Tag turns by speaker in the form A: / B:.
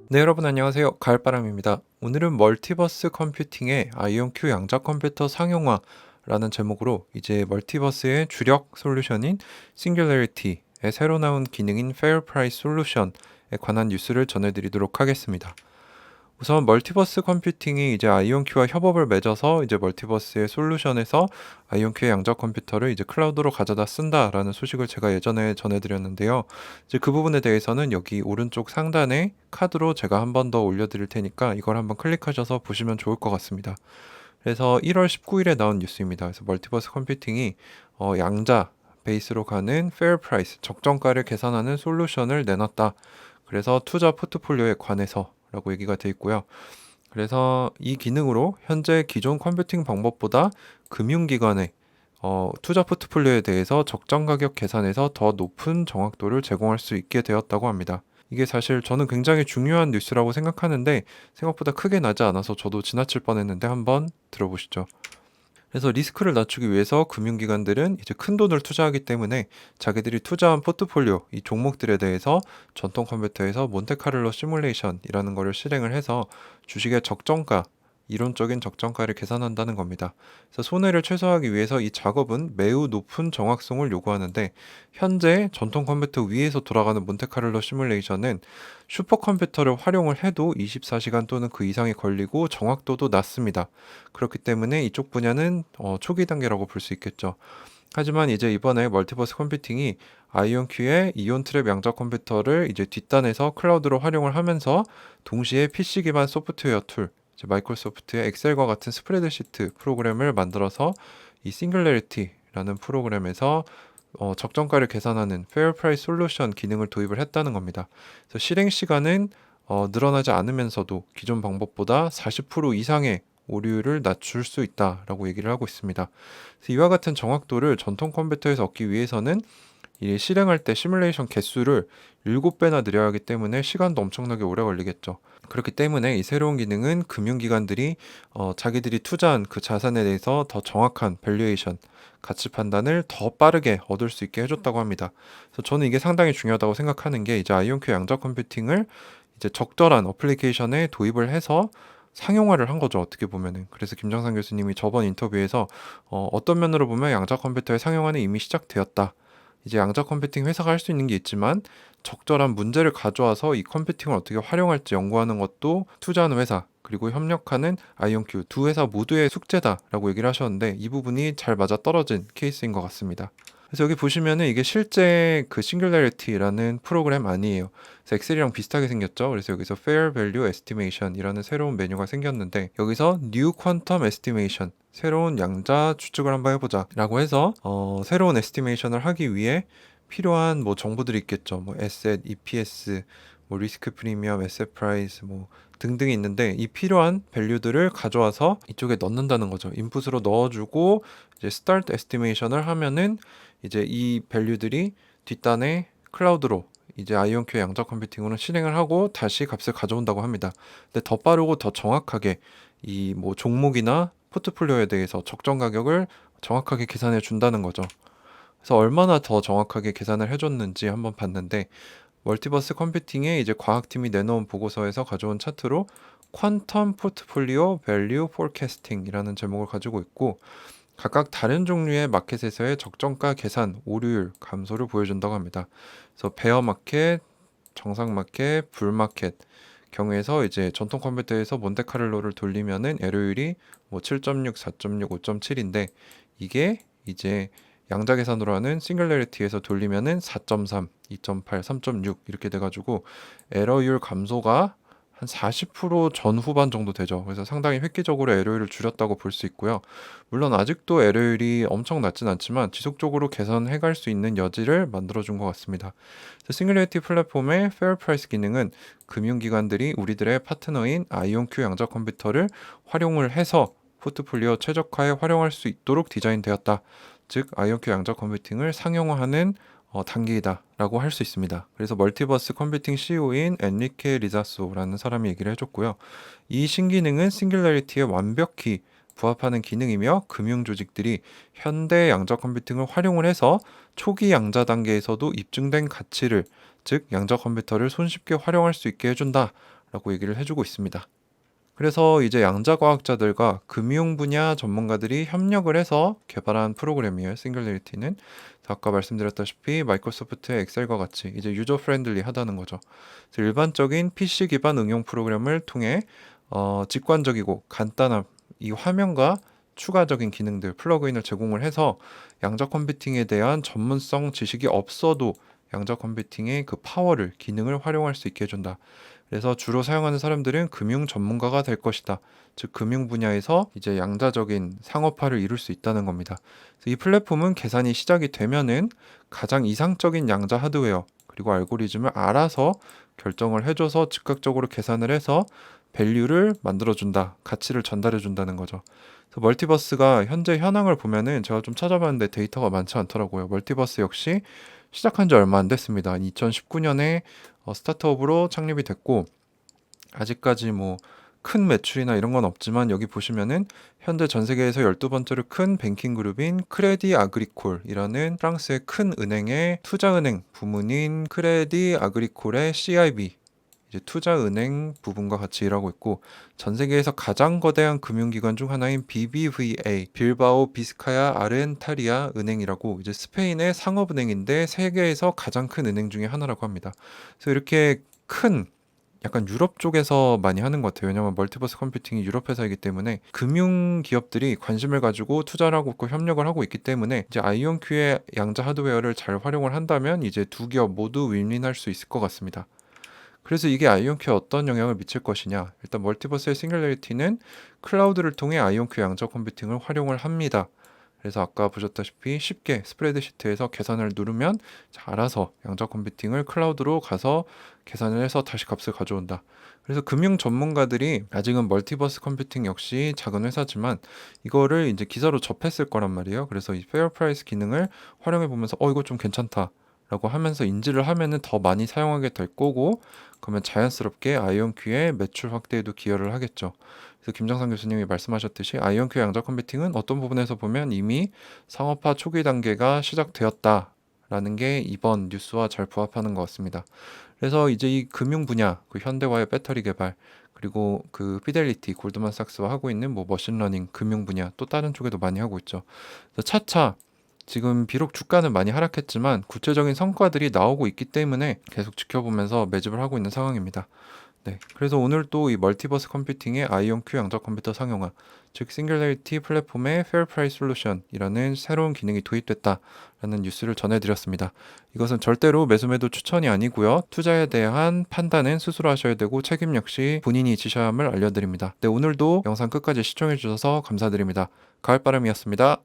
A: 네, 여러분 안녕하세요. 가을바람입니다. 오늘은 멀티버스 컴퓨팅의 아이온큐 양자 컴퓨터 상용화라는 제목으로 이제 멀티버스의 주력 솔루션인 싱귤러리티의 새로 나온 기능인 페어 프라이스 솔루션에 관한 뉴스를 전해드리도록 하겠습니다. 우선 멀티버스 컴퓨팅이 이제 아이온큐와 협업을 맺어서 이제 멀티버스의 솔루션에서 아이온큐의 양자 컴퓨터를 이제 클라우드로 가져다 쓴다라는 소식을 제가 예전에 전해드렸는데요. 이제 그 부분에 대해서는 여기 오른쪽 상단에 카드로 제가 한 번 더 올려드릴 테니까 이걸 한번 클릭하셔서 보시면 좋을 것 같습니다. 그래서 1월 19일에 나온 뉴스입니다. 그래서 멀티버스 컴퓨팅이 양자 베이스로 가는 페어 프라이스 적정가를 계산하는 솔루션을 내놨다. 그래서 투자 포트폴리오에 관해서라고 얘기가 돼 있고요. 그래서 이 기능으로 현재 기존 컴퓨팅 방법보다 금융기관의 투자 포트폴리오에 대해서 적정 가격 계산에서 더 높은 정확도를 제공할 수 있게 되었다고 합니다. 이게 사실 저는 굉장히 중요한 뉴스라고 생각하는데 생각보다 크게 나지 않아서 저도 지나칠 뻔했는데 한번 들어보시죠. 그래서 리스크를 낮추기 위해서 금융기관들은 이제 큰 돈을 투자하기 때문에 자기들이 투자한 포트폴리오, 이 종목들에 대해서 전통 컴퓨터에서 몬테카를로 시뮬레이션이라는 거를 실행을 해서 주식의 적정가, 이론적인 적정가를 계산한다는 겁니다. 그래서 손해를 최소화하기 위해서 이 작업은 매우 높은 정확성을 요구하는데 현재 전통 컴퓨터 위에서 돌아가는 몬테카를로 시뮬레이션은 슈퍼컴퓨터를 활용을 해도 24시간 또는 그 이상이 걸리고 정확도도 낮습니다. 그렇기 때문에 이쪽 분야는 초기 단계라고 볼 수 있겠죠. 하지만 이제 이번에 멀티버스 컴퓨팅이 아이온큐의 이온 트랩 양자 컴퓨터를 이제 뒷단에서 클라우드로 활용을 하면서 동시에 PC 기반 소프트웨어 툴, 이제 마이크로소프트의 엑셀과 같은 스프레드시트 프로그램을 만들어서 이 싱글레리티라는 프로그램에서 적정가를 계산하는 페어 프라이스 솔루션 기능을 도입을 했다는 겁니다. 그래서 실행 시간은 늘어나지 않으면서도 기존 방법보다 40% 이상의 오류를 낮출 수 있다라고 얘기를 하고 있습니다. 그래서 이와 같은 정확도를 전통 컴퓨터에서 얻기 위해서는 이 실행할 때 시뮬레이션 개수를 7배나 늘려야 하기 때문에 시간도 엄청나게 오래 걸리겠죠. 그렇기 때문에 이 새로운 기능은 금융기관들이 자기들이 투자한 그 자산에 대해서 더 정확한 밸류에이션, 가치 판단을 더 빠르게 얻을 수 있게 해줬다고 합니다. 그래서 저는 이게 상당히 중요하다고 생각하는 게 이제 아이온큐 양자 컴퓨팅을 이제 적절한 어플리케이션에 도입을 해서 상용화를 한 거죠. 어떻게 보면은. 그래서 김정상 교수님이 저번 인터뷰에서 어떤 면으로 보면 양자 컴퓨터의 상용화는 이미 시작되었다. 이제 양자 컴퓨팅 회사가 할 수 있는 게 있지만 적절한 문제를 가져와서 이 컴퓨팅을 어떻게 활용할지 연구하는 것도 투자하는 회사 그리고 협력하는 아이온큐 두 회사 모두의 숙제다라고 얘기를 하셨는데 이 부분이 잘 맞아 떨어진 케이스인 것 같습니다. 그래서 여기 보시면은 이게 실제 그 싱귤러리티라는 프로그램 아니에요. 그래서 엑셀이랑 비슷하게 생겼죠. 그래서 여기서 Fair Value Estimation이라는 새로운 메뉴가 생겼는데 여기서 New Quantum Estimation 새로운 양자 추측을 한번 해보자 라고 해서 새로운 에스티메이션을 하기 위해 필요한 뭐 정보들이 있겠죠. 뭐 에셋, EPS, 뭐 리스크 프리미엄, 에셋 프라이스 뭐 등등이 있는데 이 필요한 밸류들을 가져와서 이쪽에 넣는다는 거죠. 인풋으로 넣어주고 이제 스타트 에스티메이션을 하면은 이제 이 밸류들이 뒷단에 클라우드로 이제 아이온큐 양자 컴퓨팅으로 실행을 하고 다시 값을 가져온다고 합니다. 근데 더 빠르고 더 정확하게 이 뭐 종목이나 포트폴리오에 대해서 적정 가격을 정확하게 계산해 준다는 거죠. 그래서 얼마나 더 정확하게 계산을 해줬는지 한번 봤는데 멀티버스 컴퓨팅의 이제 과학팀이 내놓은 보고서에서 가져온 차트로 퀀텀 포트폴리오 밸류 포캐스팅이라는 제목을 가지고 있고 각각 다른 종류의 마켓에서의 적정가 계산 오류율 감소를 보여준다고 합니다. 그래서 베어 마켓, 정상 마켓, 불 마켓 경우에서 이제 전통 컴퓨터에서 몬테카를로를 돌리면은 에러율이 뭐 7.6, 4.6, 5.7인데 이게 이제 양자 계산으로 하는 싱글레리티에서 돌리면은 4.3, 2.8, 3.6 이렇게 돼가지고 에러율 감소가 한 40% 전후반 정도 되죠. 그래서 상당히 획기적으로 에러율을 줄였다고 볼 수 있고요. 물론 아직도 에러율이 엄청 낮진 않지만 지속적으로 개선해 갈 수 있는 여지를 만들어준 것 같습니다. 싱글레리티 플랫폼의 페어 프라이스 기능은 금융기관들이 우리들의 파트너인 아이온큐 양자 컴퓨터를 활용을 해서 포트폴리오 최적화에 활용할 수 있도록 디자인되었다. 즉 아이온큐 양자 컴퓨팅을 상용화하는 단계이다라고 할 수 있습니다. 그래서 멀티버스 컴퓨팅 CEO인 엔리케 리자소라는 사람이 얘기를 해줬고요. 이 신기능은 싱귤러리티에 완벽히 부합하는 기능이며 금융 조직들이 현대 양자 컴퓨팅을 활용을 해서 초기 양자 단계에서도 입증된 가치를 즉 양자 컴퓨터를 손쉽게 활용할 수 있게 해준다 라고 얘기를 해주고 있습니다. 그래서 이제 양자과학자들과 금융 분야 전문가들이 협력을 해서 개발한 프로그램이에요. 싱귤레리티는 아까 말씀드렸다시피 마이크로소프트의 엑셀과 같이 이제 유저 프렌들리 하다는 거죠. 그래서 일반적인 PC 기반 응용 프로그램을 통해 직관적이고 간단한 이 화면과 추가적인 기능들, 플러그인을 제공을 해서 양자 컴퓨팅에 대한 전문성 지식이 없어도 양자 컴퓨팅의 그 파워를, 기능을 활용할 수 있게 해준다. 그래서 주로 사용하는 사람들은 금융 전문가가 될 것이다. 즉 금융 분야에서 이제 양자적인 상업화를 이룰 수 있다는 겁니다. 그래서 이 플랫폼은 계산이 시작이 되면은 가장 이상적인 양자 하드웨어 그리고 알고리즘을 알아서 결정을 해줘서 즉각적으로 계산을 해서 밸류를 만들어준다. 가치를 전달해준다는 거죠. 그래서 멀티버스가 현재 현황을 보면은 제가 좀 찾아봤는데 데이터가 많지 않더라고요. 멀티버스 역시 시작한 지 얼마 안 됐습니다. 2019년에 스타트업으로 창립이 됐고 아직까지 뭐 큰 매출이나 이런 건 없지만 여기 보시면은 현재 전 세계에서 12번째로 큰 뱅킹 그룹인 크레디 아그리콜이라는 프랑스의 큰 은행의 투자은행 부문인 크레디 아그리콜의 CIB 이제 투자은행 부분과 같이 일하고 있고 전 세계에서 가장 거대한 금융기관 중 하나인 BBVA 빌바오 비스카야 아르헨타리아 은행이라고 이제 스페인의 상업은행인데 세계에서 가장 큰 은행 중에 하나라고 합니다. 그래서 이렇게 큰 약간 유럽 쪽에서 많이 하는 것 같아요. 왜냐하면 멀티버스 컴퓨팅이 유럽 회사이기 때문에 금융 기업들이 관심을 가지고 투자를 하고 있고 협력을 하고 있기 때문에 이제 아이온큐의 양자 하드웨어를 잘 활용을 한다면 이제 두 기업 모두 윈윈할 수 있을 것 같습니다. 그래서 이게 아이온큐에 어떤 영향을 미칠 것이냐. 일단 멀티버스의 싱귤레리티는 클라우드를 통해 아이온큐 양자 컴퓨팅을 활용을 합니다. 그래서 아까 보셨다시피 쉽게 스프레드시트에서 계산을 누르면 알아서 양자 컴퓨팅을 클라우드로 가서 계산을 해서 다시 값을 가져온다. 그래서 금융 전문가들이 아직은 멀티버스 컴퓨팅 역시 작은 회사지만 이거를 이제 기사로 접했을 거란 말이에요. 그래서 이 페어 프라이스 기능을 활용해 보면서 이거 좀 괜찮다. 라고 하면서 인지를 하면은 더 많이 사용하게 될 거고 그러면 자연스럽게 아이온큐의 매출 확대에도 기여를 하겠죠. 그래서 김정상 교수님이 말씀하셨듯이 아이온큐 양자 컴퓨팅은 어떤 부분에서 보면 이미 상업화 초기 단계가 시작되었다라는 게 이번 뉴스와 잘 부합하는 것 같습니다. 그래서 이제 이 금융 분야, 그 현대와의 배터리 개발, 그리고 그 피델리티, 골드만삭스와 하고 있는 뭐 머신러닝, 금융 분야, 또 다른 쪽에도 많이 하고 있죠. 그래서 차차 지금 비록 주가는 많이 하락했지만 구체적인 성과들이 나오고 있기 때문에 계속 지켜보면서 매집을 하고 있는 상황입니다. 네, 그래서 오늘 또 이 멀티버스 컴퓨팅의 아이온큐 양자 컴퓨터 상용화, 즉 싱귤레리티 플랫폼의 페어 프라이스 솔루션이라는 새로운 기능이 도입됐다라는 뉴스를 전해드렸습니다. 이것은 절대로 매수매도 추천이 아니고요. 투자에 대한 판단은 스스로 하셔야 되고 책임 역시 본인이 지셔야 함을 알려드립니다. 네, 오늘도 영상 끝까지 시청해주셔서 감사드립니다. 가을바람이었습니다.